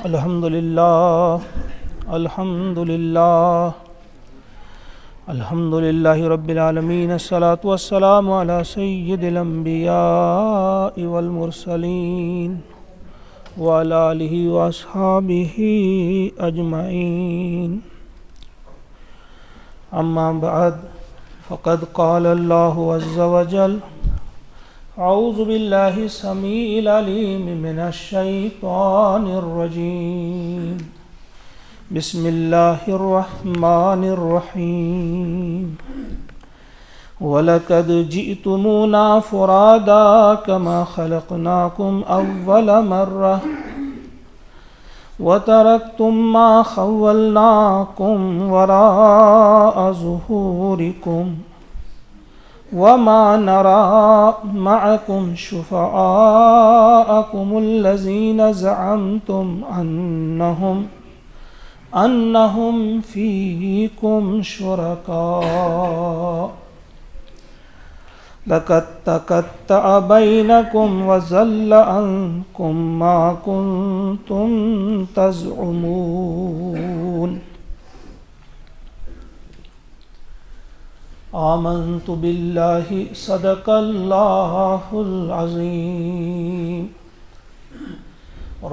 الحمدللہ رب العالمین، الصلاۃ والسلام علی سید الانبیاء والمرسلین وعلی آلہ واصحابہ اجمعین، اما بعد فقد قال اللہ عز وجل: اعوذ باللہ السمیع العلیم من الشیطان الرجیم، بسم اللہ الرحمن الرحیم، وَلَقَدْ جِئْتُمُونَا فُرَادَىٰ كَمَا خَلَقْنَاكُمْ أَوَّلَ مَرَّةٍ وَتَرَكْتُم مَّا خَوَّلْنَاكُمْ وَرَاءَ ظُهُورِكُمْ وَمَا نَرَىٰ مَعَكُمْ شُفَعَاءَكُمُ الَّذِينَ زَعَمْتُمْ أَنَّهُمْ فِيكُمْ شُرَكَاءُ لَقَد تَّقَطَّعَ بَيْنَكُمْ وَضَلَّ عَنكُم مَّا كُنتُمْ تَزْعُمُونَ آمنت باللہ صدق اللہ العظیم،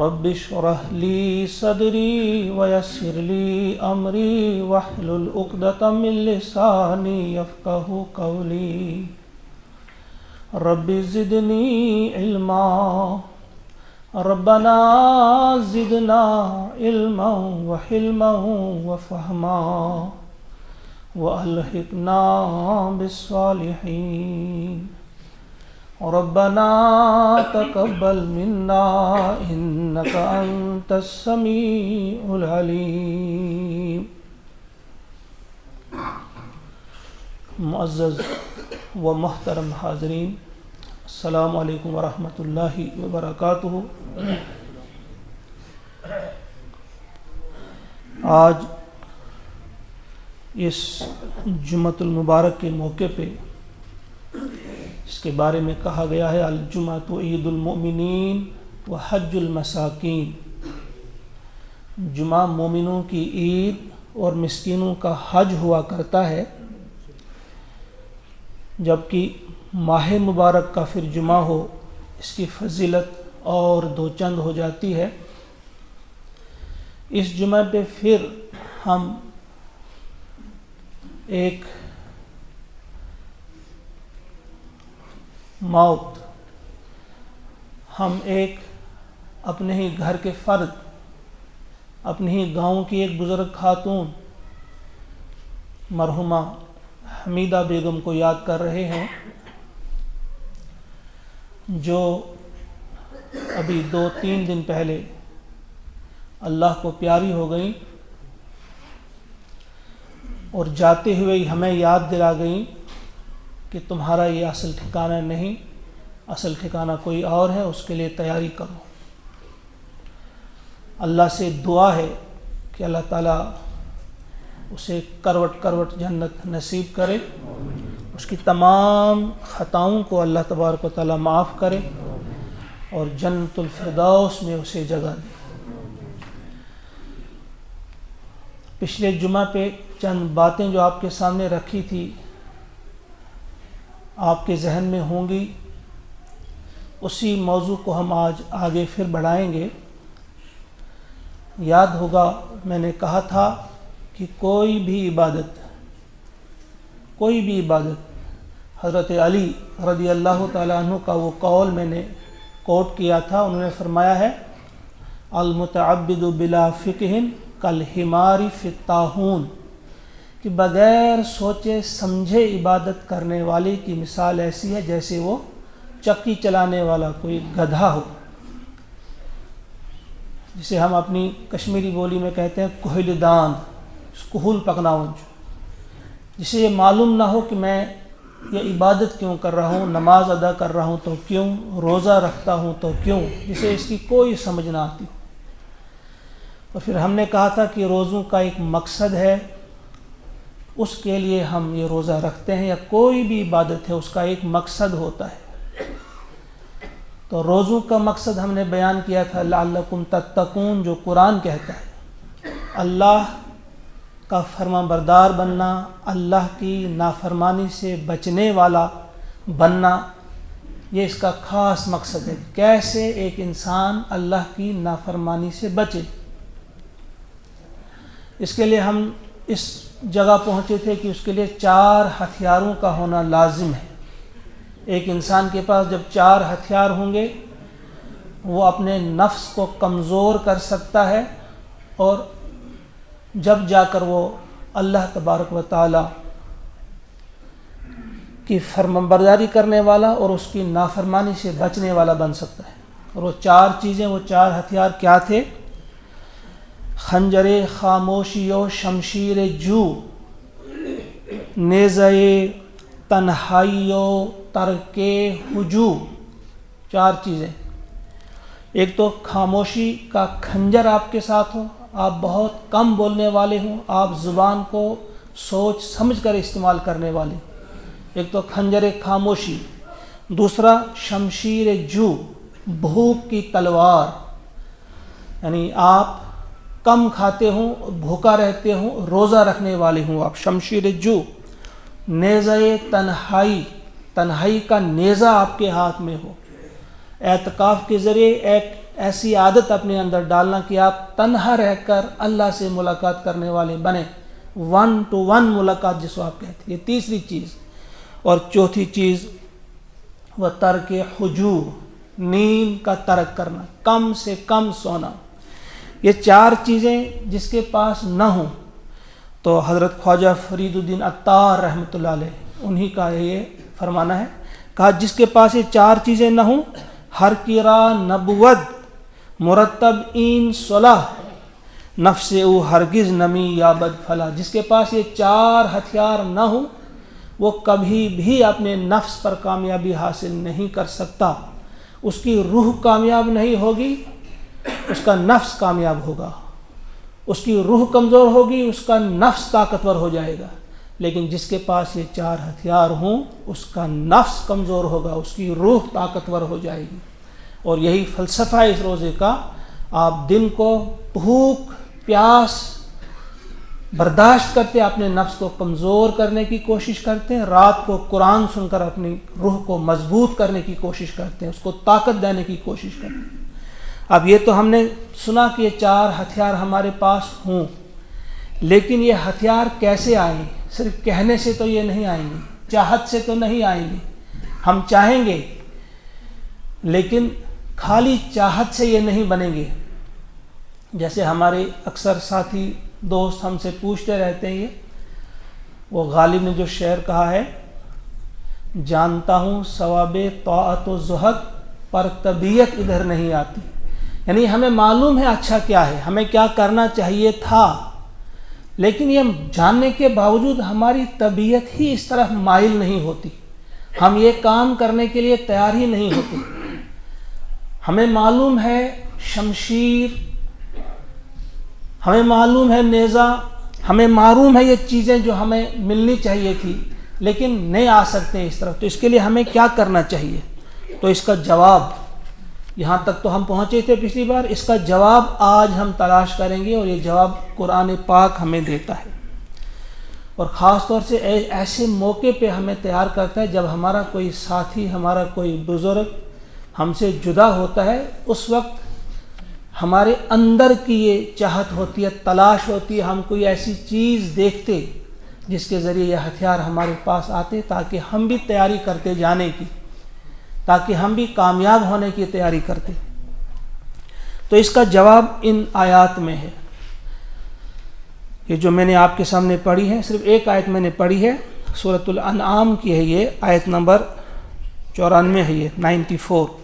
رب اشرح لی صدری ویسر لی امری واحلل عقدۃ من لسانی یفقہوا قولی، رب زدنی علما، ربنا زدنا علما وحلما وفہما وَأَلْحِقْنَا بِالصَّالِحِينَ، رَبَّنَا تَقَبَّلْ مِنَّا إِنَّكَ أَنْتَ السَّمِيعُ الْعَلِيمُ۔ معزز و محترم حاضرین، السلام علیکم ورحمۃ اللہ وبرکاتہ۔ آج اس جمعۃ المبارک کے موقع پہ اس کے بارے میں کہا گیا ہے: الجمعۃ عید المؤمنین و حج المساکین، جمعہ مومنوں کی عید اور مسکینوں کا حج ہوا کرتا ہے، جبکہ ماہ مبارک کا پھر جمعہ ہو اس کی فضیلت اور دو چند ہو جاتی ہے۔ اس جمعہ پہ پھر ہم ایک موت، ہم ایک اپنے ہی گھر کے فرد، اپنے ہی گاؤں کی ایک بزرگ خاتون مرحومہ حمیدہ بیگم کو یاد کر رہے ہیں، جو ابھی 2-3 دن پہلے اللہ کو پیاری ہو گئیں، اور جاتے ہوئے ہمیں یاد دلا گئیں کہ تمہارا یہ اصل ٹھکانہ نہیں، اصل ٹھکانہ کوئی اور ہے، اس کے لیے تیاری کرو۔ اللہ سے دعا ہے کہ اللہ تعالیٰ اسے کروٹ کروٹ جنت نصیب کرے، اس کی تمام خطاؤں کو اللہ تبارک و تعالیٰ معاف کرے اور جنت الفردوس میں اسے جگہ دے۔ پچھلے جمعہ پہ چند باتیں جو آپ کے سامنے رکھی تھی آپ کے ذہن میں ہوں گی، اسی موضوع کو ہم آج آگے پھر بڑھائیں گے۔ یاد ہوگا میں نے کہا تھا کہ کوئی بھی عبادت حضرت علی رضی اللہ تعالیٰ عنہ کا وہ قول میں نے کوٹ کیا تھا، انہوں نے فرمایا ہے: المتعبد بلا فقہ کالحمار فی الطاحون، کہ بغیر سوچے سمجھے عبادت کرنے والے کی مثال ایسی ہے جیسے وہ چکی چلانے والا کوئی گدھا ہو، جسے ہم اپنی کشمیری بولی میں کہتے ہیں کوہل داند، کوہل پکناؤنج، جسے یہ معلوم نہ ہو کہ میں یہ عبادت کیوں کر رہا ہوں، نماز ادا کر رہا ہوں تو کیوں، روزہ رکھتا ہوں تو کیوں، جسے اس کی کوئی سمجھ نہ آتی۔ تو پھر ہم نے کہا تھا کہ روزوں کا ایک مقصد ہے، اس کے لیے ہم یہ روزہ رکھتے ہیں، یا کوئی بھی عبادت ہے اس کا ایک مقصد ہوتا ہے۔ تو روزوں کا مقصد ہم نے بیان کیا تھا، لعلکم تتقون، جو قرآن کہتا ہے اللہ کا فرما بردار بننا، اللہ کی نافرمانی سے بچنے والا بننا، یہ اس کا خاص مقصد ہے۔ کیسے ایک انسان اللہ کی نافرمانی سے بچے، اس کے لیے ہم اس جگہ پہنچے تھے کہ اس کے لیے 4 ہتھیاروں کا ہونا لازم ہے۔ ایک انسان کے پاس جب 4 ہتھیار ہوں گے، وہ اپنے نفس کو کمزور کر سکتا ہے، اور جب جا کر وہ اللہ تبارک و تعالی کی فرمانبرداری کرنے والا اور اس کی نافرمانی سے بچنے والا بن سکتا ہے۔ اور وہ 4 چیزیں، وہ 4 ہتھیار کیا تھے؟ خنجر خاموشی و شمشیر جو، نیزہ تنہائی و ترک ہجوم، 4 چیزیں۔ ایک تو خاموشی کا خنجر آپ کے ساتھ ہو، آپ بہت کم بولنے والے ہوں، آپ زبان کو سوچ سمجھ کر استعمال کرنے والے، ایک تو خنجر خاموشی۔ دوسرا شمشیر جو، بھوک کی تلوار، یعنی آپ کم کھاتے ہوں، بھوکا رہتے ہوں، روزہ رکھنے والے ہوں آپ، شمشیر جو۔ نیزہ تنہائی، تنہائی کا نیزہ آپ کے ہاتھ میں ہو، اعتکاف کے ذریعے ایک ایسی عادت اپنے اندر ڈالنا کہ آپ تنہا رہ کر اللہ سے ملاقات کرنے والے بنیں، 1 to 1 ملاقات جس کو آپ کہتے ہیں۔ یہ تیسری چیز۔ اور چوتھی چیز وہ ترک حجور، نیند کا ترک کرنا، کم سے کم سونا۔ یہ 4 چیزیں جس کے پاس نہ ہوں، تو حضرت خواجہ فرید الدین عطار رحمۃ اللہ علیہ انہی کا یہ فرمانا ہے، کہا جس کے پاس یہ 4 چیزیں نہ ہوں، ہر کرا نبوت مرتب این صلاح نفس او ہرگز نمی یابد فلاح۔ جس کے پاس یہ 4 ہتھیار نہ ہوں، وہ کبھی بھی اپنے نفس پر کامیابی حاصل نہیں کر سکتا، اس کی روح کامیاب نہیں ہوگی، اس کا نفس کامیاب ہوگا۔ اس کی روح کمزور ہوگی، اس کا نفس طاقتور ہو جائے گا۔ لیکن جس کے پاس یہ 4 ہتھیار ہوں، اس کا نفس کمزور ہوگا، اس کی روح طاقتور ہو جائے گی۔ اور یہی فلسفہ ہے اس روزے کا۔ آپ دن کو بھوک پیاس برداشت کرتے، اپنے نفس کو کمزور کرنے کی کوشش کرتے ہیں، رات کو قرآن سن کر اپنی روح کو مضبوط کرنے کی کوشش کرتے ہیں، اس کو طاقت دینے کی کوشش کرتے ہیں۔ اب یہ تو ہم نے سنا کہ یہ 4 ہتھیار ہمارے پاس ہوں، لیکن یہ ہتھیار کیسے آئیں؟ صرف کہنے سے تو یہ نہیں آئیں گے، چاہت سے تو نہیں آئیں گے۔ ہم چاہیں گے لیکن خالی چاہت سے یہ نہیں بنیں گے۔ جیسے ہمارے اکثر ساتھی دوست ہم سے پوچھتے رہتے ہیں، وہ غالب نے جو شعر کہا ہے، جانتا ہوں ثواب طاعت و زہد پر طبیعت ادھر نہیں آتی، یعنی ہمیں معلوم ہے اچھا کیا ہے، ہمیں کیا کرنا چاہیے تھا، لیکن یہ جاننے کے باوجود ہماری طبیعت ہی اس طرف مائل نہیں ہوتی، ہم یہ کام کرنے کے لیے تیار ہی نہیں ہوتے۔ ہمیں معلوم ہے شمشیر، ہمیں معلوم ہے نیزہ، ہمیں معلوم ہے یہ چیزیں جو ہمیں ملنی چاہیے تھی، لیکن نہیں آ سکتے اس طرف، تو اس کے لیے ہمیں کیا کرنا چاہیے؟ تو اس کا جواب، یہاں تک تو ہم پہنچے تھے پچھلی بار، اس کا جواب آج ہم تلاش کریں گے، اور یہ جواب قرآن پاک ہمیں دیتا ہے، اور خاص طور سے ایسے موقع پہ ہمیں تیار کرتا ہے جب ہمارا کوئی ساتھی، ہمارا کوئی بزرگ ہم سے جدا ہوتا ہے، اس وقت ہمارے اندر کی یہ چاہت ہوتی ہے، تلاش ہوتی ہے، ہم کوئی ایسی چیز دیکھتے جس کے ذریعے یہ ہتھیار ہمارے پاس آتے، تاکہ ہم بھی تیاری کرتے جانے کی، تاکہ ہم بھی کامیاب ہونے کی تیاری کرتے۔ تو اس کا جواب ان آیات میں ہے، یہ جو میں نے آپ کے سامنے پڑھی ہے، صرف ایک آیت میں نے پڑھی ہے، سورۃ الانعام کی ہے، یہ آیت نمبر 94 ہے، یہ 94۔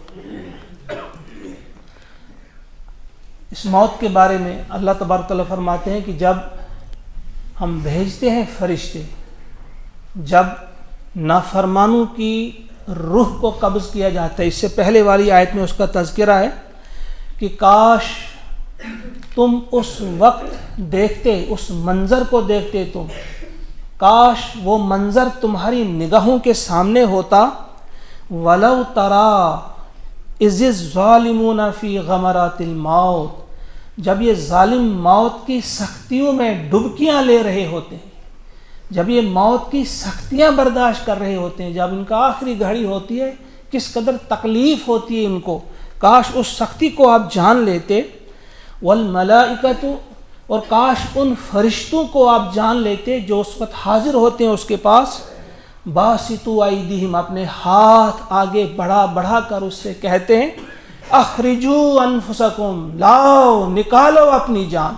اس موت کے بارے میں اللہ تبارک و تعالیٰ فرماتے ہیں کہ جب ہم بھیجتے ہیں فرشتے، جب نافرمانوں کی روح کو قبض کیا جاتا ہے، اس سے پہلے والی آیت میں اس کا تذکرہ ہے کہ کاش تم اس وقت دیکھتے، اس منظر کو دیکھتے، تم کاش وہ منظر تمہاری نگاہوں کے سامنے ہوتا، وَلَوْ تَرَا اذ الظالمون فی غمرات الموت، جب یہ ظالم موت کی سختیوں میں ڈبکیاں لے رہے ہوتے ہیں، جب یہ موت کی سختیاں برداشت کر رہے ہوتے ہیں، جب ان کا آخری گھڑی ہوتی ہے، کس قدر تکلیف ہوتی ہے ان کو، کاش اس سختی کو آپ جان لیتے۔ والملائکۃ، اور کاش ان فرشتوں کو آپ جان لیتے جو اس وقت حاضر ہوتے ہیں اس کے پاس، باسطوا ایدیہم، اپنے ہاتھ آگے بڑھا بڑھا کر اس سے کہتے ہیں اخرجوا انفسکم، لاؤ نکالو اپنی جان۔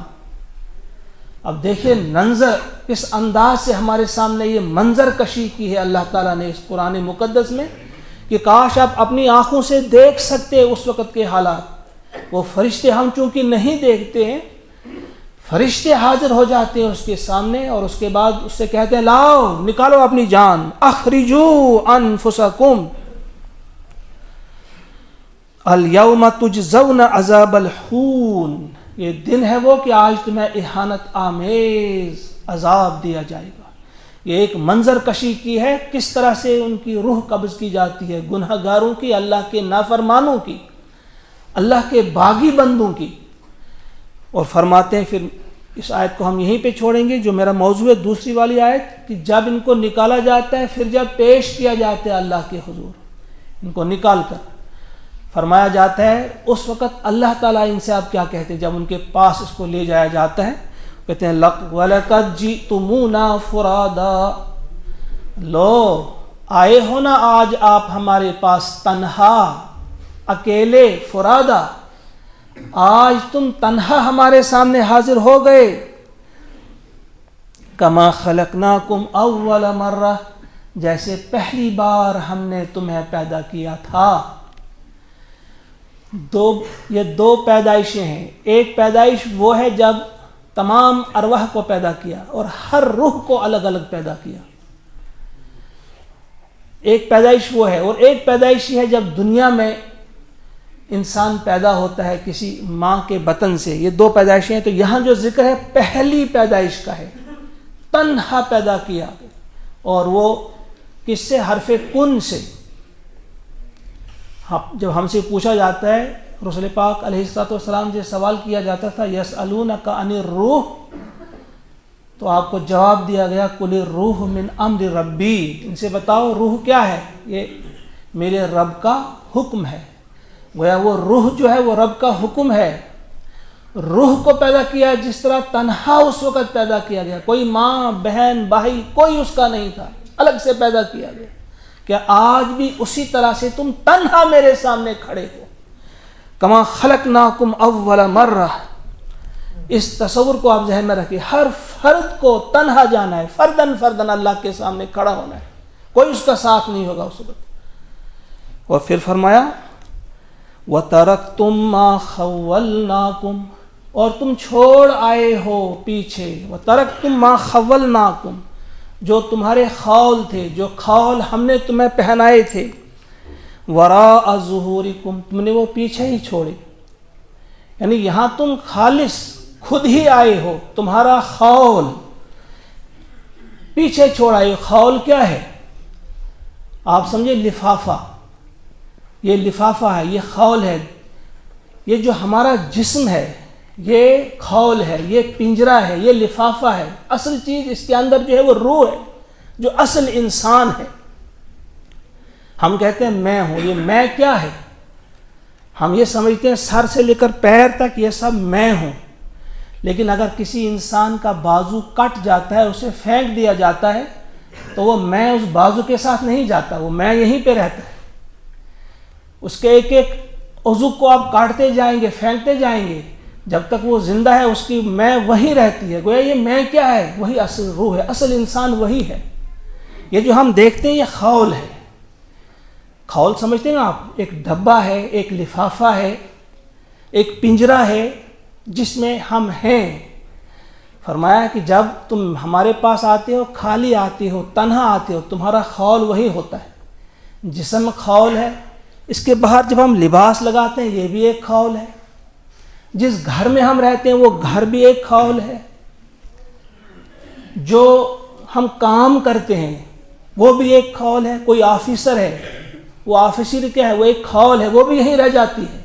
اب دیکھیں منظر کس انداز سے ہمارے سامنے یہ منظر کشی کی ہے اللہ تعالیٰ نے اس قرآن مقدس میں، کہ کاش آپ اپنی آنکھوں سے دیکھ سکتے اس وقت کے حالات۔ وہ فرشتے ہم چونکہ نہیں دیکھتے ہیں، فرشتے حاضر ہو جاتے ہیں اس کے سامنے، اور اس کے بعد اس سے کہتے ہیں لاؤ نکالو اپنی جان، اخرجوا انفسکم الیوم تجزون عذاب الہون، یہ دن ہے وہ کہ آج تمہیں اہانت آمیز عذاب دیا جائے گا۔ یہ ایک منظر کشی کی ہے، کس طرح سے ان کی روح قبض کی جاتی ہے، گناہ گاروں کی، اللہ کے نافرمانوں کی، اللہ کے باغی بندوں کی۔ اور فرماتے ہیں، پھر اس آیت کو ہم یہیں پہ چھوڑیں گے، جو میرا موضوع ہے دوسری والی آیت، کہ جب ان کو نکالا جاتا ہے، پھر جب پیش کیا جاتا ہے اللہ کے حضور، ان کو نکال کر فرمایا جاتا ہے، اس وقت اللہ تعالیٰ ان سے آپ کیا کہتے ہیں جب ان کے پاس اس کو لے جایا جاتا ہے؟ کہتے ہیں وَلَقَدْ جِئْتُمُونَا فُرَادًا، لو آئے ہو نا آج آپ ہمارے پاس تنہا، اکیلے، فرادا، آج تم تنہا ہمارے سامنے حاضر ہو گئے۔ کما خلقناکم اول مرہ، جیسے پہلی بار ہم نے تمہیں پیدا کیا تھا۔ یہ دو پیدائشیں ہیں، ایک پیدائش وہ ہے جب تمام ارواح کو پیدا کیا اور ہر روح کو الگ الگ پیدا کیا، ایک پیدائش وہ ہے، اور ایک پیدائش یہ ہے جب دنیا میں انسان پیدا ہوتا ہے کسی ماں کے بطن سے۔ یہ دو پیدائشیں ہیں، تو یہاں جو ذکر ہے پہلی پیدائش کا ہے، تنہا پیدا کیا، اور وہ کس سے؟ حرف کن سے۔ جب ہم سے پوچھا جاتا ہے، رسول پاک علیہ السلام سے سوال کیا جاتا تھا یسألونک عن الروح، تو آپ کو جواب دیا گیا قل الروح من امر ربی، ان سے بتاؤ روح کیا ہے؟ یہ میرے رب کا حکم ہے۔ گویا وہ روح جو ہے وہ رب کا حکم ہے۔ روح کو پیدا کیا جس طرح تنہا اس وقت پیدا کیا گیا، کوئی ماں بہن بھائی کوئی اس کا نہیں تھا، الگ سے پیدا کیا گیا۔ کہ آج بھی اسی طرح سے تم تنہا میرے سامنے کھڑے ہو۔ کما خلقناکم اول مرہ، اس تصور کو آپ ذہن میں رکھیے، ہر فرد کو تنہا جانا ہے، فردن فردن اللہ کے سامنے کھڑا ہونا ہے، کوئی اس کا ساتھ نہیں ہوگا اس وقت۔ اور پھر فرمایا وَتَرَكْتُمْ مَا خَوَّلْنَاكُمْ، اور تم چھوڑ آئے ہو پیچھے، وَتَرَكْتُمْ مَا خَوَّلْنَاكُمْ، جو تمہارے خول تھے، جو خول ہم نے تمہیں پہنائے تھے، وَرَاءَ ظُهُورِكُمْ، تم نے وہ پیچھے ہی چھوڑے۔ یعنی یہاں تم خالص خود ہی آئے ہو، تمہارا خول پیچھے چھوڑ آئے۔ خول کیا ہے؟ آپ سمجھے لفافہ، یہ لفافہ ہے، یہ خول ہے، یہ جو ہمارا جسم ہے یہ خول ہے، یہ پنجرہ ہے، یہ لفافہ ہے۔ اصل چیز اس کے اندر جو ہے وہ روح ہے، جو اصل انسان ہے۔ ہم کہتے ہیں میں ہوں، یہ میں کیا ہے؟ ہم یہ سمجھتے ہیں سر سے لے کر پیر تک یہ سب میں ہوں، لیکن اگر کسی انسان کا بازو کٹ جاتا ہے، اسے پھینک دیا جاتا ہے، تو وہ میں اس بازو کے ساتھ نہیں جاتا، وہ میں یہیں پہ رہتا ہے۔ اس کے ایک ایک عضو کو آپ کاٹتے جائیں گے، پھینکتے جائیں گے، جب تک وہ زندہ ہے اس کی میں وہی رہتی ہے۔ گویا یہ میں کیا ہے؟ وہی اصل روح ہے، اصل انسان وہی ہے۔ یہ جو ہم دیکھتے ہیں یہ خول ہے۔ خول سمجھتے ہیں نا آپ؟ ایک ڈبہ ہے، ایک لفافہ ہے، ایک پنجرہ ہے جس میں ہم ہیں۔ فرمایا کہ جب تم ہمارے پاس آتے ہو، خالی آتے ہو، تنہا آتے ہو، تمہارا خول وہی ہوتا ہے۔ جسم خول ہے، اس کے باہر جب ہم لباس لگاتے ہیں یہ بھی ایک خول ہے، جس گھر میں ہم رہتے ہیں وہ گھر بھی ایک خول ہے، جو ہم کام کرتے ہیں وہ بھی ایک خول ہے۔ کوئی آفیسر ہے، وہ آفیسر کیا ہے؟ وہ ایک خول ہے، وہ بھی یہیں رہ جاتی ہے۔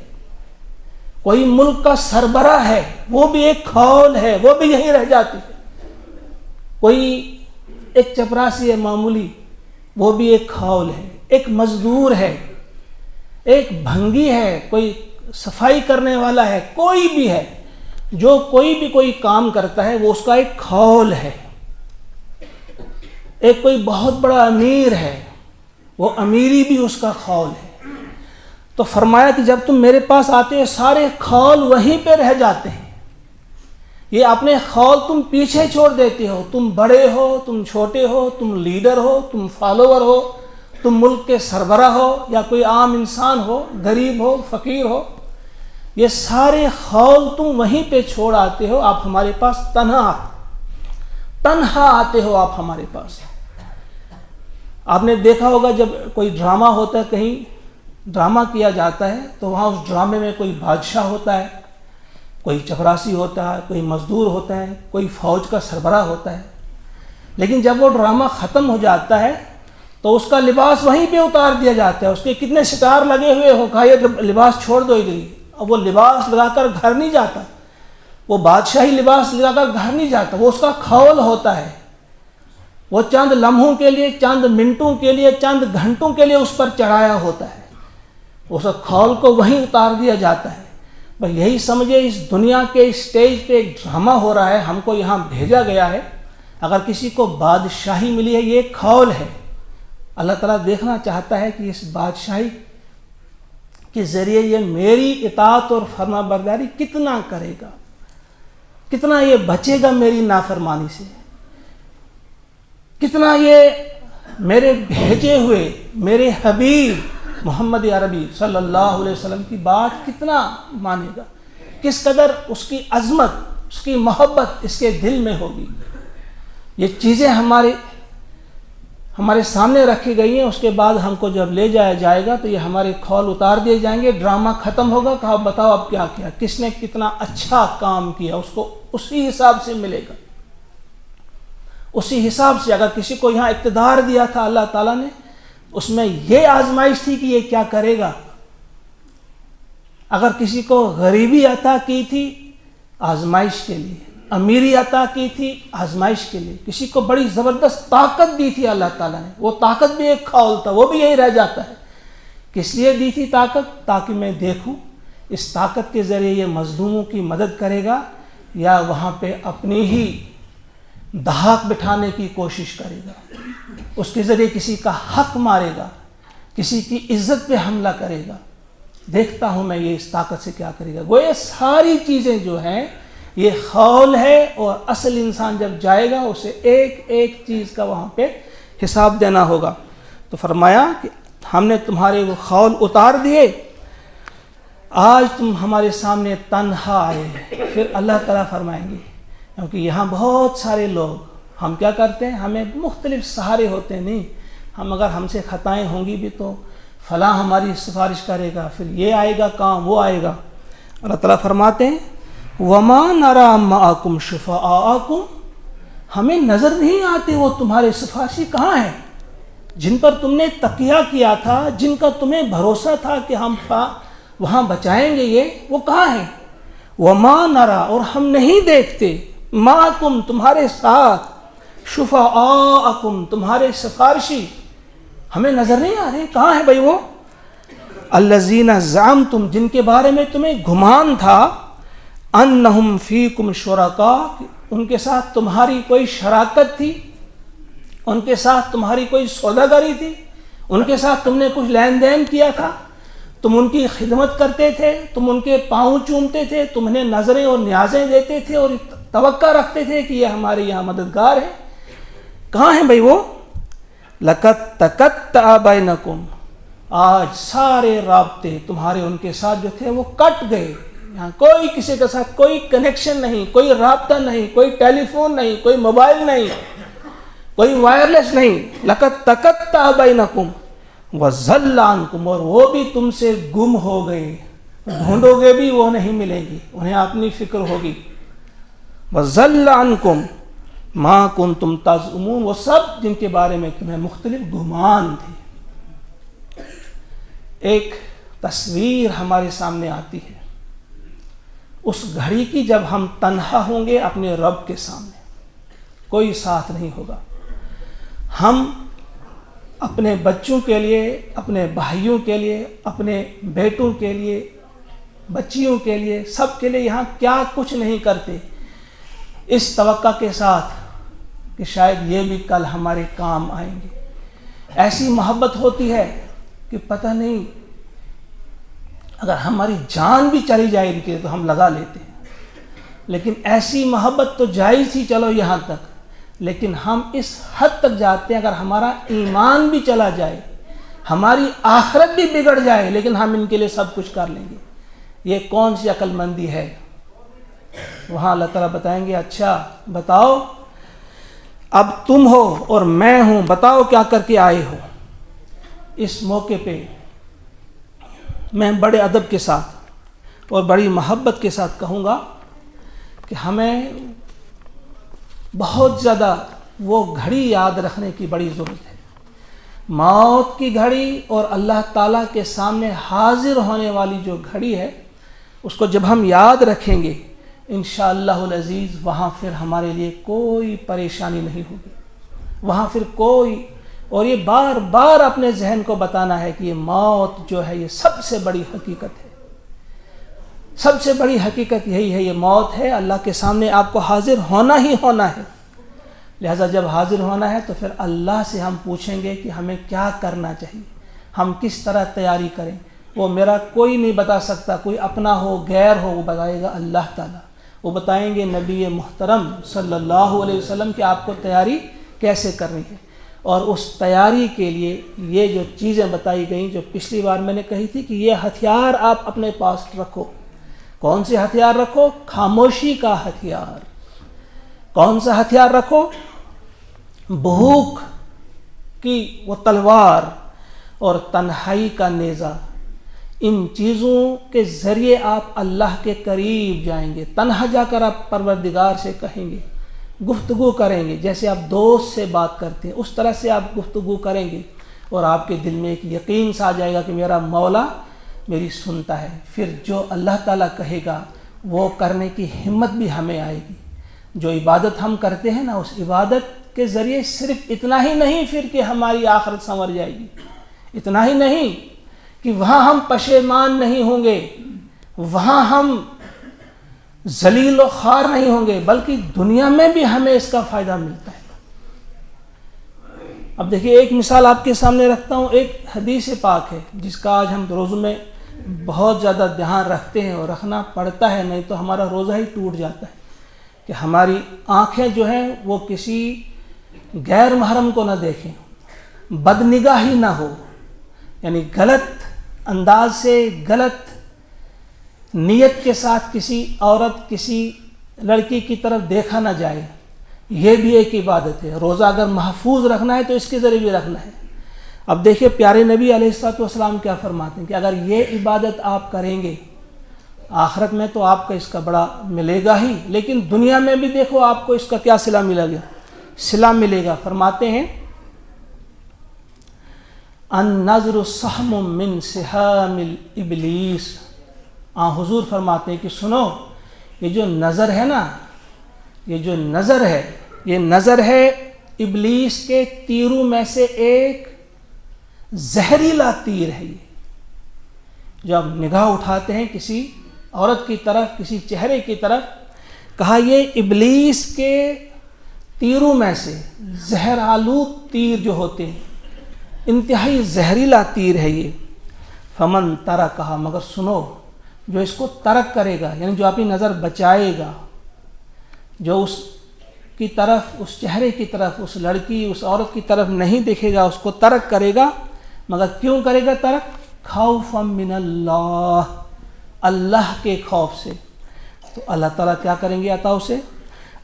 کوئی ملک کا سربراہ ہے، وہ بھی ایک خول ہے، وہ بھی یہیں رہ جاتی ہے۔ کوئی ایک چپراسی ہے معمولی، وہ بھی ایک خول ہے، ایک مزدور ہے، ایک بھنگی ہے، کوئی صفائی کرنے والا ہے، کوئی بھی ہے، جو کوئی بھی کوئی کام کرتا ہے وہ اس کا ایک خول ہے۔ ایک کوئی بہت بڑا امیر ہے، وہ امیری بھی اس کا خول ہے۔ تو فرمایا کہ جب تم میرے پاس آتے ہو سارے خول وہیں پہ رہ جاتے ہیں، یہ اپنے خول تم پیچھے چھوڑ دیتے ہو، تم بڑے ہو، تم چھوٹے ہو، تم لیڈر ہو، تم فالوور ہو، تم ملک کے سربراہ ہو یا کوئی عام انسان ہو، غریب ہو، فقیر ہو، یہ سارے خول تم وہیں پہ چھوڑ آتے ہو، آپ ہمارے پاس تنہا آتے ہو آپ ہمارے پاس۔ آپ نے دیکھا ہوگا جب کوئی ڈرامہ ہوتا ہے، کہیں ڈرامہ کیا جاتا ہے تو وہاں اس ڈرامے میں کوئی بادشاہ ہوتا ہے، کوئی چپراسی ہوتا ہے، کوئی مزدور ہوتا ہے، کوئی فوج کا سربراہ ہوتا ہے، لیکن جب وہ ڈرامہ ختم ہو جاتا ہے تو اس کا لباس وہیں پہ اتار دیا جاتا ہے، اس کے کتنے ستار لگے ہوئے ہو، کہا یہ لباس چھوڑ دو ادھر ہی۔ اب وہ لباس لگا کر گھر نہیں جاتا، وہ بادشاہی لباس لگا کر گھر نہیں جاتا، وہ اس کا خول ہوتا ہے۔ وہ چند لمحوں کے لیے، چند منٹوں کے لیے، چند گھنٹوں کے لیے اس پر چڑھایا ہوتا ہے، اس خول کو وہیں اتار دیا جاتا ہے۔ بس یہی سمجھے اس دنیا کے اسٹیج پہ ایک ڈرامہ ہو رہا ہے، ہم کو یہاں بھیجا گیا ہے۔ اگر کسی کو بادشاہی ملی ہے، یہ ایک خول ہے۔ اللہ تعالیٰ دیکھنا چاہتا ہے کہ اس بادشاہی کے ذریعے یہ میری اطاعت اور فرما برداری کتنا کرے گا، کتنا یہ بچے گا میری نافرمانی سے، کتنا یہ میرے بھیجے ہوئے میرے حبیب محمد عربی صلی اللہ علیہ وسلم کی بات کتنا مانے گا، کس قدر اس کی عظمت، اس کی محبت اس کے دل میں ہوگی۔ یہ چیزیں ہمارے سامنے رکھی گئی ہیں، اس کے بعد ہم کو جب لے جایا جائے گا تو یہ ہمارے خول اتار دیے جائیں گے، ڈرامہ ختم ہوگا، کہا بتاؤ اب کیا کیا، کس نے کتنا اچھا کام کیا، اس کو اسی حساب سے ملے گا، اسی حساب سے۔ اگر کسی کو یہاں اقتدار دیا تھا اللہ تعالیٰ نے، اس میں یہ آزمائش تھی کہ یہ کیا کرے گا۔ اگر کسی کو غریبی عطا کی تھی، آزمائش کے لیے، امیری عطا کی تھی، آزمائش کے لیے، کسی کو بڑی زبردست طاقت دی تھی اللہ تعالیٰ نے، وہ طاقت بھی ایک خول تھا، وہ بھی یہیں رہ جاتا ہے۔ کس لیے دی تھی طاقت؟ تاکہ میں دیکھوں اس طاقت کے ذریعے یہ مظلوموں کی مدد کرے گا یا وہاں پہ اپنی ہی دھاک بٹھانے کی کوشش کرے گا، اس کے ذریعے کسی کا حق مارے گا، کسی کی عزت پہ حملہ کرے گا۔ دیکھتا ہوں میں یہ اس طاقت سے کیا کرے گا۔ گویا ساری چیزیں جو ہیں یہ خول ہے، اور اصل انسان جب جائے گا اسے ایک ایک چیز کا وہاں پہ حساب دینا ہوگا۔ تو فرمایا کہ ہم نے تمہارے وہ خول اتار دیے، آج تم ہمارے سامنے تنہا آئے۔ پھر اللہ تعالیٰ فرمائیں گے، کیونکہ یہاں بہت سارے لوگ، ہم کیا کرتے ہیں، ہمیں مختلف سہارے ہوتے ہیں، نہیں ہم اگر ہم سے خطائیں ہوں گی بھی تو فلاں ہماری سفارش کرے گا، پھر یہ آئے گا کام، وہ آئے گا۔ اللہ تعالیٰ فرماتے ہیں وَمَا نَرَى مَعَكُمْ شُفَعَاءَكُمْ، ہمیں نظر نہیں آتے وہ تمہارے سفارشی کہاں ہیں، جن پر تم نے تقیہ کیا تھا، جن کا تمہیں بھروسہ تھا کہ ہم وہاں بچائیں گے، یہ وہ کہاں ہیں۔ وَمَا نَرَى، اور ہم نہیں دیکھتے، مَعَكُمْ تمہارے ساتھ، شُفَعَاءَكُمْ تمہارے سفارشی، ہمیں نظر نہیں آ رہے، کہاں ہیں بھائی وہ، الَّذِينَ زَعَمْتُمْ جن کے بارے میں تمہیں گمان تھا، انہم فیکم شرکاء ان کے ساتھ تمہاری کوئی شراکت تھی، ان کے ساتھ تمہاری کوئی سوداگری تھی، ان کے ساتھ تم نے کچھ لین دین کیا تھا، تم ان کی خدمت کرتے تھے، تم ان کے پاؤں چومتے تھے، تم انہیں نظریں اور نیازیں دیتے تھے اور توقع رکھتے تھے کہ یہ ہمارے یہاں مددگار ہیں، کہاں ہیں بھائی وہ۔ لَقَدْ تَقَطَّعَ بَيْنَكُمْ، آج سارے رابطے تمہارے ان کے ساتھ جو تھے وہ کٹ گئے، یہاں کوئی کسی کے ساتھ کوئی کنیکشن نہیں، کوئی رابطہ نہیں، کوئی ٹیلی فون نہیں، کوئی موبائل نہیں، کوئی وائرلیس نہیں۔ لَقَدْ تَقَطَّعَ بَيْنَكُمْ وَضَلَّ عَنْكُمْ، اور وہ بھی تم سے گم ہو گئے، ڈھونڈو گے بھی وہ نہیں ملیں گی، انہیں اپنی فکر ہوگی۔ وَضَلَّ عَنْكُمْ مَا كُنْتُمْ تَزْعُمُونَ، وہ سب جن کے بارے میں تمہیں مختلف گمان تھی۔ ایک تصویر ہمارے سامنے آتی ہے اس گھڑی کی جب ہم تنہا ہوں گے اپنے رب کے سامنے، کوئی ساتھ نہیں ہوگا. ہم اپنے بچوں کے لیے، اپنے بھائیوں کے لیے، اپنے بیٹوں کے لیے، بچیوں کے لیے، سب کے لیے یہاں کیا کچھ نہیں کرتے، اس توقع کے ساتھ کہ شاید یہ بھی کل ہمارے کام آئیں گے. ایسی محبت ہوتی ہے کہ پتہ نہیں اگر ہماری جان بھی چلی جائے ان کے تو ہم لگا لیتے ہیں. لیکن ایسی محبت تو جائز تھی چلو یہاں تک، لیکن ہم اس حد تک جاتے ہیں اگر ہمارا ایمان بھی چلا جائے، ہماری آخرت بھی بگڑ جائے، لیکن ہم ان کے لیے سب کچھ کر لیں گے. یہ کون سی عقل مندی ہے؟ وہاں اللہ تعالیٰ بتائیں گے اچھا بتاؤ اب تم ہو اور میں ہوں، بتاؤ کیا کر کے آئے ہو. اس موقع پہ میں بڑے ادب کے ساتھ اور بڑی محبت کے ساتھ کہوں گا کہ ہمیں بہت زیادہ وہ گھڑی یاد رکھنے کی بڑی ضرورت ہے. موت کی گھڑی اور اللہ تعالیٰ کے سامنے حاضر ہونے والی جو گھڑی ہے، اس کو جب ہم یاد رکھیں گے انشاءاللہ العزیز وہاں پھر ہمارے لیے کوئی پریشانی نہیں ہوگی. وہاں پھر کوئی، اور یہ بار بار اپنے ذہن کو بتانا ہے کہ یہ موت جو ہے یہ سب سے بڑی حقیقت ہے. سب سے بڑی حقیقت یہی ہے، یہ موت ہے. اللہ کے سامنے آپ کو حاضر ہونا ہی ہونا ہے. لہذا جب حاضر ہونا ہے تو پھر اللہ سے ہم پوچھیں گے کہ ہمیں کیا کرنا چاہیے، ہم کس طرح تیاری کریں. وہ میرا کوئی نہیں بتا سکتا، کوئی اپنا ہو غیر ہو، وہ بتائے گا اللہ تعالیٰ. وہ بتائیں گے نبی محترم صلی اللہ علیہ وسلم کہ آپ کو تیاری کیسے کرنی ہے. اور اس تیاری کے لیے یہ جو چیزیں بتائی گئیں جو پچھلی بار میں نے کہی تھی کہ یہ ہتھیار آپ اپنے پاس رکھو. کون سے ہتھیار رکھو؟ خاموشی کا ہتھیار. کون سا ہتھیار رکھو؟ بھوک کی وہ تلوار اور تنہائی کا نیزہ. ان چیزوں کے ذریعے آپ اللہ کے قریب جائیں گے. تنہا جا کر آپ پروردگار سے کہیں گے، گفتگو کریں گے. جیسے آپ دوست سے بات کرتے ہیں اس طرح سے آپ گفتگو کریں گے، اور آپ کے دل میں ایک یقین سا آ جائے گا کہ میرا مولا میری سنتا ہے. پھر جو اللہ تعالیٰ کہے گا وہ کرنے کی ہمت بھی ہمیں آئے گی. جو عبادت ہم کرتے ہیں نا، اس عبادت کے ذریعے صرف اتنا ہی نہیں پھر کہ ہماری آخرت سنور جائے گی، اتنا ہی نہیں کہ وہاں ہم پشیمان نہیں ہوں گے، وہاں ہم ذلیل و خوار نہیں ہوں گے، بلکہ دنیا میں بھی ہمیں اس کا فائدہ ملتا ہے. اب دیکھیے ایک مثال آپ کے سامنے رکھتا ہوں. ایک حدیث پاک ہے جس کا آج ہم روزوں میں بہت زیادہ دھیان رکھتے ہیں اور رکھنا پڑتا ہے، نہیں تو ہمارا روزہ ہی ٹوٹ جاتا ہے. کہ ہماری آنکھیں جو ہیں وہ کسی غیر محرم کو نہ دیکھیں، بد نگاہی نہ ہو، یعنی غلط انداز سے، غلط نیت کے ساتھ کسی عورت، کسی لڑکی کی طرف دیکھا نہ جائے. یہ بھی ایک عبادت ہے. روزہ اگر محفوظ رکھنا ہے تو اس کے ذریعے بھی رکھنا ہے. اب دیکھیے پیارے نبی علیہ الصلوۃ والسلام کیا فرماتے ہیں کہ اگر یہ عبادت آپ کریں گے، آخرت میں تو آپ کو اس کا بڑا ملے گا ہی، لیکن دنیا میں بھی دیکھو آپ کو اس کا کیا صلہ ملے گا، صلہ ملے گا. فرماتے ہیں النظر سہم من سہام الابلیس. حضور فرماتے ہیں کہ سنو، یہ جو نظر ہے نا، یہ جو نظر ہے، یہ نظر ہے ابلیس کے تیروں میں سے ایک زہریلا تیر ہے. یہ جب نگاہ اٹھاتے ہیں کسی عورت کی طرف، کسی چہرے کی طرف، کہا یہ ابلیس کے تیروں میں سے زہر آلود تیر جو ہوتے ہیں، انتہائی زہریلا تیر ہے یہ. فمن ترکھا، مگر سنو، جو اس کو ترک کرے گا، یعنی جو اپنی نظر بچائے گا، جو اس کی طرف، اس چہرے کی طرف، اس لڑکی، اس عورت کی طرف نہیں دیکھے گا، اس کو ترک کرے گا. مگر کیوں کرے گا ترک؟ خوفا من اللہ، اللہ کے خوف سے. تو اللہ تعالیٰ کیا کریں گے عطا اسے؟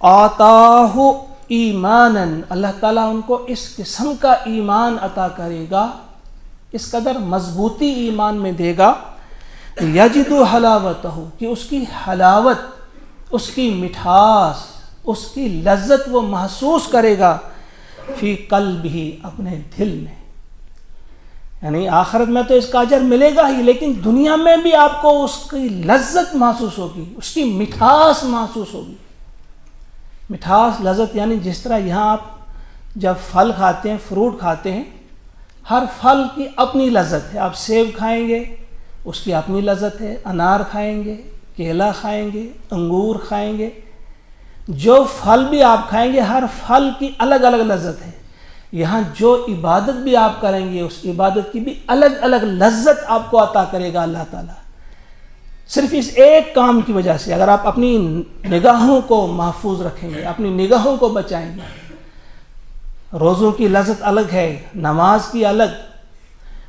آتاہ ایمانا، اللہ تعالیٰ ان کو اس قسم کا ایمان عطا کرے گا، اس قدر مضبوطی ایمان میں دے گا، یجد حلاوتہ، کہ اس کی حلاوت، اس کی مٹھاس، اس کی لذت وہ محسوس کرے گا، فی قلبہ، اپنے دل میں. یعنی آخرت میں تو اس کا اجر ملے گا ہی، لیکن دنیا میں بھی آپ کو اس کی لذت محسوس ہوگی، اس کی مٹھاس محسوس ہوگی۔ مٹھاس، لذت، یعنی جس طرح یہاں آپ جب پھل کھاتے ہیں، فروٹ کھاتے ہیں، ہر پھل کی اپنی لذت ہے۔ آپ سیب کھائیں گے، اس کی اپنی لذت ہے، انار کھائیں گے، کیلا کھائیں گے، انگور کھائیں گے، جو پھل بھی آپ کھائیں گے ہر پھل کی الگ الگ لذت ہے۔ یہاں جو عبادت بھی آپ کریں گے اس عبادت کی بھی الگ الگ لذت آپ کو عطا کرے گا اللہ تعالیٰ، صرف اس ایک کام کی وجہ سے۔ اگر آپ اپنی نگاہوں کو محفوظ رکھیں گے، اپنی نگاہوں کو بچائیں گے، روزوں کی لذت الگ ہے، نماز کی الگ،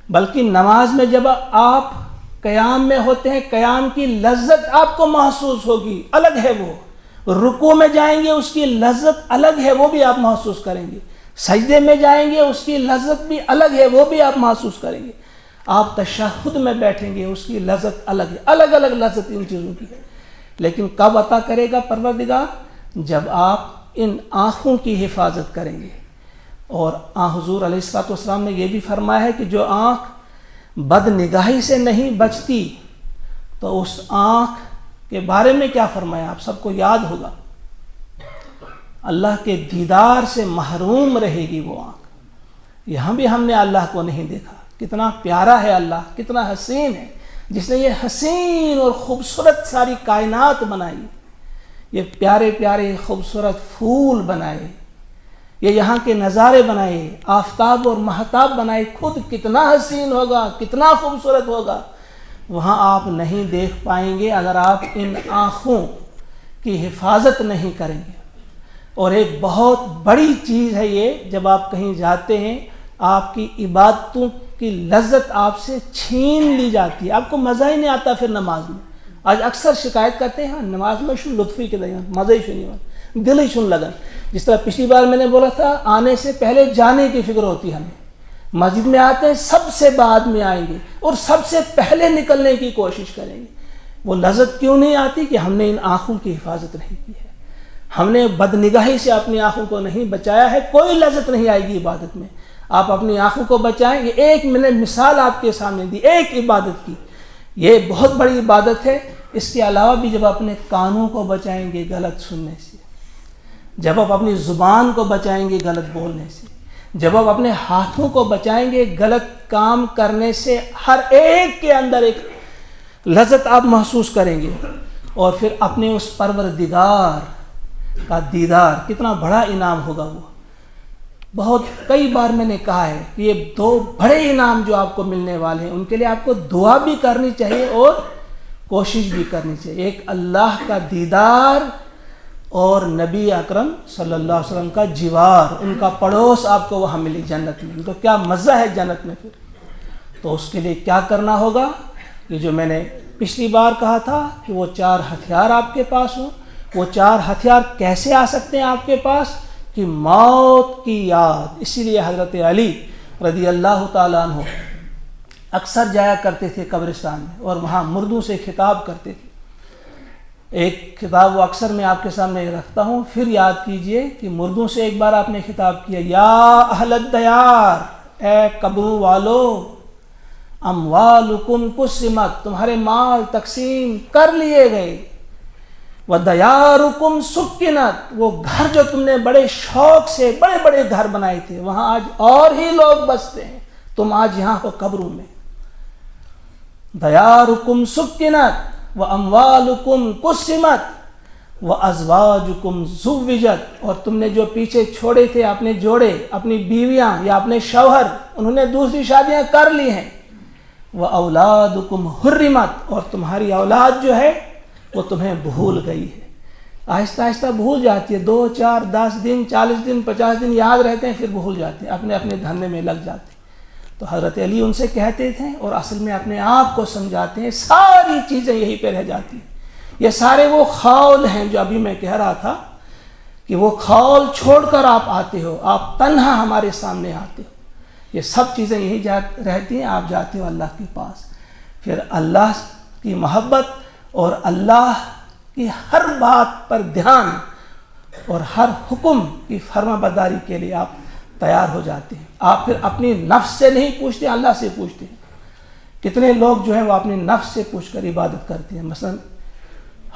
بلکہ نماز میں جب آپ قیام میں ہوتے ہیں قیام کی لذت آپ کو محسوس ہوگی، الگ ہے وہ۔ رکوع میں جائیں گے اس کی لذت الگ ہے، وہ بھی آپ محسوس کریں گے۔ سجدے میں جائیں گے اس کی لذت بھی الگ ہے، وہ بھی آپ محسوس کریں گے۔ آپ تشہد میں بیٹھیں گے اس کی لذت الگ ہے، الگ الگ لذت ان چیزوں کی ہے۔ لیکن کب عطا کرے گا پروردگار؟ جب آپ ان آنکھوں کی حفاظت کریں گے۔ اور حضور علیہ الصلوۃ والسلام نے یہ بھی فرمایا ہے کہ جو آنکھ بد نگاہی سے نہیں بچتی تو اس آنکھ کے بارے میں کیا فرمایا آپ سب کو یاد ہوگا، اللہ کے دیدار سے محروم رہے گی وہ آنکھ۔ یہاں بھی ہم نے اللہ کو نہیں دیکھا، کتنا پیارا ہے اللہ، کتنا حسین ہے، جس نے یہ حسین اور خوبصورت ساری کائنات بنائی، یہ پیارے پیارے خوبصورت پھول بنائے، یہ یہاں کے نظارے بنائے، آفتاب اور مہتاب بنائے، خود کتنا حسین ہوگا، کتنا خوبصورت ہوگا، وہاں آپ نہیں دیکھ پائیں گے اگر آپ ان آنکھوں کی حفاظت نہیں کریں گے۔ اور ایک بہت بڑی چیز ہے یہ، جب آپ کہیں جاتے ہیں آپ کی عبادتوں کی لذت آپ سے چھین لی جاتی ہے، آپ کو مزہ ہی نہیں آتا پھر نماز میں۔ آج اکثر شکایت کرتے ہیں نماز میں شن لطفی کے دیں مزہ ہی سنی ہو، دل ہی سن لگن۔ جس طرح پچھلی بار میں نے بولا تھا آنے سے پہلے جانے کی فکر ہوتی ہے ہمیں، مسجد میں آتے ہیں سب سے بعد میں آئیں گے اور سب سے پہلے نکلنے کی کوشش کریں گے۔ وہ لذت کیوں نہیں آتی کہ ہم نے ان آنکھوں کی حفاظت نہیں کی ہے، ہم نے بد نگاہی سے اپنی آنکھوں کو نہیں بچایا ہے۔ کوئی لذت نہیں آئے گی عبادت میں، آپ اپنی آنکھوں کو بچائیں۔ یہ ایک میں نے مثال آپ کے سامنے دی ایک عبادت کی، یہ بہت بڑی عبادت ہے۔ اس کے علاوہ بھی جب اپنے کانوں کو بچائیں گے غلط سننے سے، جب آپ اپنی زبان کو بچائیں گے غلط بولنے سے، جب آپ اپنے ہاتھوں کو بچائیں گے غلط کام کرنے سے، ہر ایک کے اندر ایک لذت آپ محسوس کریں گے۔ اور پھر اپنے اس پروردگار کا دیدار، کتنا بڑا انعام ہوگا وہ۔ بہت کئی بار میں نے کہا ہے کہ یہ دو بڑے انعام جو آپ کو ملنے والے ہیں ان کے لیے آپ کو دعا بھی کرنی چاہیے اور کوشش بھی کرنی چاہیے۔ ایک اللہ کا دیدار اور نبی اکرم صلی اللہ علیہ وسلم کا جوار، ان کا پڑوس آپ کو وہاں ملی جنت میں، تو کیا مزہ ہے جنت میں۔ پھر تو اس کے لیے کیا کرنا ہوگا؟ یہ جو میں نے پچھلی بار کہا تھا کہ وہ 4 ہتھیار آپ کے پاس ہوں۔ وہ 4 ہتھیار کیسے آ سکتے ہیں آپ کے پاس؟ کہ موت کی یاد۔ اسی لیے حضرت علی رضی اللہ تعالیٰ عنہ اکثر جایا کرتے تھے قبرستان میں اور وہاں مردوں سے خطاب کرتے تھے۔ ایک خطاب وہ اکثر میں آپ کے سامنے رکھتا ہوں، پھر یاد کیجئے کہ مردوں سے ایک بار آپ نے خطاب کیا، یا اہل الدیار، اے قبروں والو، اموالکم قسمت، تمہارے مال تقسیم کر لیے گئے، وَدَيَارُكُمْ سُكِّنَتْ، وہ گھر جو تم نے بڑے شوق سے بڑے بڑے گھر بنائے تھے وہاں آج اور ہی لوگ بستے ہیں، تم آج یہاں ہو قبروں میں۔ دَيَارُكُمْ سُكِّنَتْ وَأَمْوَالُكُمْ قُسِّمَتْ وَأَزْوَاجُكُمْ زُوِّجَتْ، اور تم نے جو پیچھے چھوڑے تھے اپنے جوڑے، اپنی بیویاں یا اپنے شوہر، انہوں نے دوسری شادیاں کر لی ہیں۔ وَأَوْلَادُكُمْ حُرِّمَتْ، اور تمہاری اولاد جو ہے وہ تمہیں بھول گئی ہے، آہستہ آہستہ بھول جاتی ہے، 2 4 10 دن 40 دن 50 دن یاد رہتے ہیں، پھر بھول جاتے ہیں، اپنے اپنے دھندے میں لگ جاتے ہیں۔ تو حضرت علی ان سے کہتے تھے اور اصل میں اپنے آپ کو سمجھاتے ہیں، ساری چیزیں یہی پہ رہ جاتی ہیں۔ یہ سارے وہ خول ہیں جو ابھی میں کہہ رہا تھا کہ وہ خول چھوڑ کر آپ آتے ہو، آپ تنہا ہمارے سامنے آتے ہو، یہ سب چیزیں یہی رہتی ہیں، آپ جاتے ہو اللہ کے پاس۔ پھر اللہ کی محبت اور اللہ کی ہر بات پر دھیان اور ہر حکم کی فرما برداری کے لیے آپ تیار ہو جاتے ہیں. آپ پھر اپنی نفس سے نہیں پوچھتے، اللہ سے پوچھتے ہیں. کتنے لوگ جو ہیں وہ اپنی نفس سے پوچھ کر عبادت کرتے ہیں. مثلا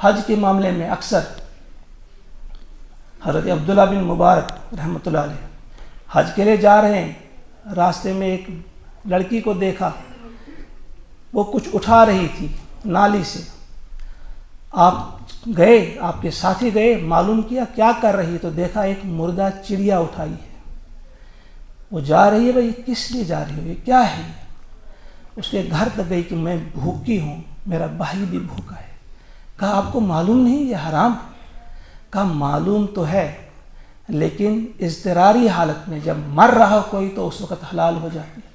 حج کے معاملے میں اکثر حضرت عبداللہ بن مبارک رحمۃ اللہ علیہ حج کے لیے جا رہے ہیں، راستے میں ایک لڑکی کو دیکھا، وہ کچھ اٹھا رہی تھی نالی سے. آپ گئے، آپ کے ساتھی گئے، معلوم کیا کیا کر رہی ہے، تو دیکھا ایک مردہ چڑیا اٹھائی ہے. وہ جا رہی ہے، بھائی کس لیے جا رہی ہو، یہ کیا ہے؟ اس کے گھر تک گئی کہ میں بھوکی ہوں، میرا بھائی بھی بھوکا ہے. کہا آپ کو معلوم نہیں یہ حرام؟ کہا معلوم تو ہے، لیکن اضطراری حالت میں جب مر رہا کوئی تو اس وقت حلال ہو جاتی ہے.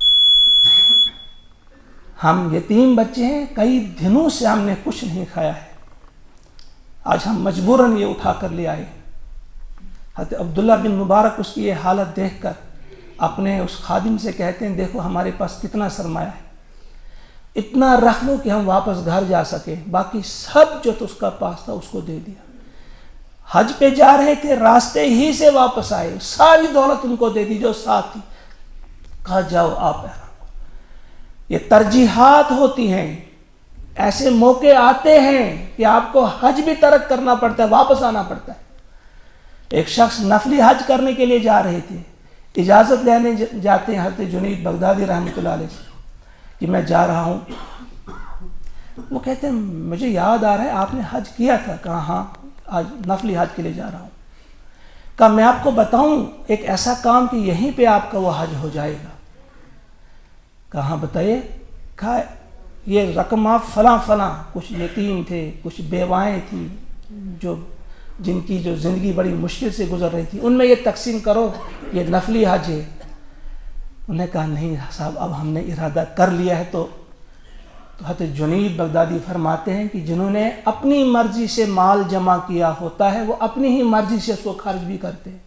ہم یتیم بچے ہیں، کئی دنوں سے ہم نے کچھ نہیں کھایا ہے، آج ہم مجبوراً یہ اٹھا کر لے آئے. حضرت عبداللہ بن مبارک اس کی یہ حالت دیکھ کر اپنے اس خادم سے کہتے ہیں دیکھو ہمارے پاس کتنا سرمایہ ہے، اتنا رکھ لو کہ ہم واپس گھر جا سکیں. باقی سب جو تو اس کا پاس تھا اس کو دے دیا. حج پہ جا رہے تھے، راستے ہی سے واپس آئے، ساری دولت ان کو دے دی جو ساتھ تھی. کہا جاؤ آپ. یہ ترجیحات ہوتی ہیں، ایسے موقع آتے ہیں کہ آپ کو حج بھی ترک کرنا پڑتا ہے، واپس آنا پڑتا ہے. ایک شخص نفلی حج کرنے کے لیے جا رہے تھے، اجازت لینے جاتے ہیں حضرت جنید بغدادی رحمۃ اللہ علیہ سے کہ میں جا رہا ہوں. وہ کہتے ہیں مجھے یاد آ رہا ہے آپ نے حج کیا تھا. کہا ہاں، آج نفلی حج کے لیے جا رہا ہوں. کہا میں آپ کو بتاؤں ایک ایسا کام کہ یہیں پہ آپ کا وہ حج ہو جائے گا. کہاں بتائیے؟ کہا یہ رقم آپ فلاں فلاں، کچھ یتیم تھے، کچھ بیوائیں تھیں جن کی جو زندگی بڑی مشکل سے گزر رہی تھی، ان میں یہ تقسیم کرو، یہ نفلی حج ہے. انہوں نے کہا نہیں صاحب اب ہم نے ارادہ کر لیا ہے. تو حضرت جنید بغدادی فرماتے ہیں کہ جنہوں نے اپنی مرضی سے مال جمع کیا ہوتا ہے وہ اپنی ہی مرضی سے اس کو خرچ بھی کرتے ہیں.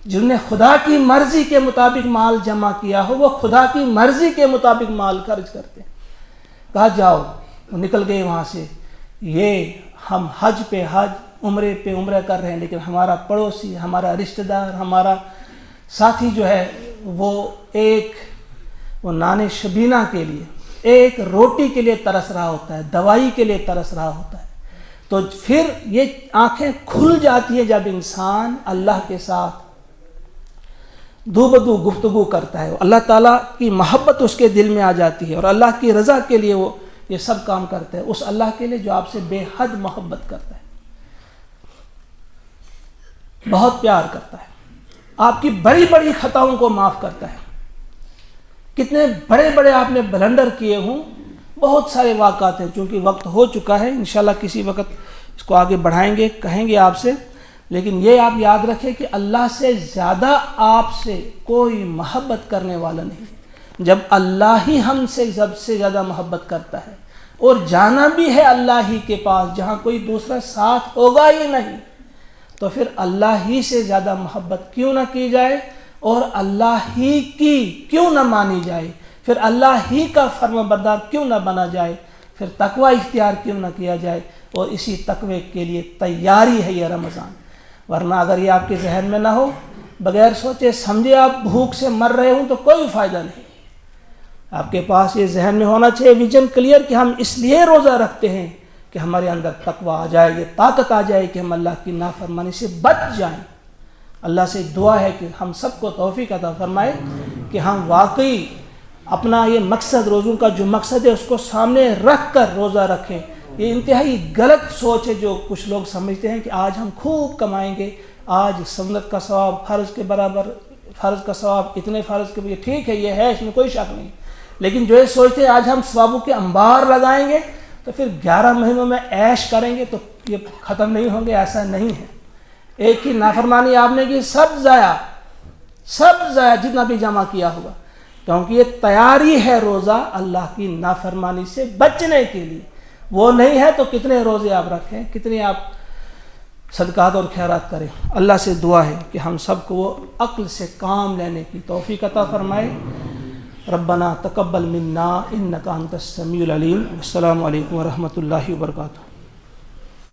جنہوں نے خدا کی مرضی کے مطابق مال جمع کیا ہو وہ خدا کی مرضی کے مطابق مال خرچ کرتے ہیں. کہا جاؤ. وہ نکل گئے وہاں سے. یہ ہم حج پہ حج، عمرے پہ عمرہ کر رہے ہیں، لیکن ہمارا پڑوسی، ہمارا رشتہ دار، ہمارا ساتھی جو ہے وہ نان شبینہ کے لیے، ایک روٹی کے لیے ترس رہا ہوتا ہے، دوائی کے لیے ترس رہا ہوتا ہے. تو پھر یہ آنکھیں کھل جاتی ہیں جب انسان اللہ کے ساتھ دو بدو گفتگو کرتا ہے، اللہ تعالیٰ کی محبت اس کے دل میں آ جاتی ہے اور اللہ کی رضا کے لیے وہ یہ سب کام کرتا ہے، اس اللہ کے لیے جو آپ سے بے حد محبت کرتا ہے، بہت پیار کرتا ہے، آپ کی بڑی بڑی خطاؤں کو معاف کرتا ہے. کتنے بڑے بڑے آپ نے بلنڈر کیے ہوں، بہت سارے واقعات ہیں. چونکہ وقت ہو چکا ہے، انشاءاللہ کسی وقت اس کو آگے بڑھائیں گے، کہیں گے آپ سے. لیکن یہ آپ یاد رکھیں کہ اللہ سے زیادہ آپ سے کوئی محبت کرنے والا نہیں. جب اللہ ہی ہم سے سب سے زیادہ محبت کرتا ہے اور جانا بھی ہے اللہ ہی کے پاس جہاں کوئی دوسرا ساتھ ہوگا ہی نہیں، تو پھر اللہ ہی سے زیادہ محبت کیوں نہ کی جائے اور اللہ ہی کی کیوں نہ مانی جائے، پھر اللہ ہی کا فرما بردار کیوں نہ بنا جائے، پھر تقوی اختیار کیوں نہ کیا جائے. اور اسی تقوی کے لیے تیاری ہے یہ رمضان. ورنہ اگر یہ آپ کے ذہن میں نہ ہو، بغیر سوچے سمجھے آپ بھوک سے مر رہے ہوں تو کوئی فائدہ نہیں. آپ کے پاس یہ ذہن میں ہونا چاہیے ویژن کلیئر کہ ہم اس لیے روزہ رکھتے ہیں کہ ہمارے اندر تقوی آ جائے، یہ طاقت آ جائے کہ ہم اللہ کی نافرمانی سے بچ جائیں. اللہ سے دعا ہے کہ ہم سب کو توفیق عطا فرمائے کہ ہم واقعی اپنا یہ مقصد، روزوں کا جو مقصد ہے اس کو سامنے رکھ کر روزہ رکھیں. یہ انتہائی غلط سوچ ہے جو کچھ لوگ سمجھتے ہیں کہ آج ہم خوب کمائیں گے، آج سنت کا ثواب فرض کے برابر، فرض کا ثواب اتنے فرض کے، ٹھیک ہے یہ ہے، اس میں کوئی شک نہیں. لیکن جو یہ سوچتے ہیں آج ہم ثوابوں کے انبار لگائیں گے تو پھر 11 مہینوں میں عیش کریں گے تو یہ ختم نہیں ہوں گے، ایسا نہیں ہے. ایک ہی نافرمانی آپ نے کی، سب ضائع جتنا بھی جمع کیا ہوگا. کیونکہ یہ تیاری ہے روزہ اللہ کی نافرمانی سے بچنے کے لیے. وہ نہیں ہے تو کتنے روزے آپ رکھیں، کتنے آپ صدقات اور خیرات کریں. اللہ سے دعا ہے کہ ہم سب کو وہ عقل سے کام لینے کی توفیق عطا فرمائے. ربنا تقبل منا انک انت السمیع العلیم. السلام علیکم ورحمۃ اللہ وبرکاتہ.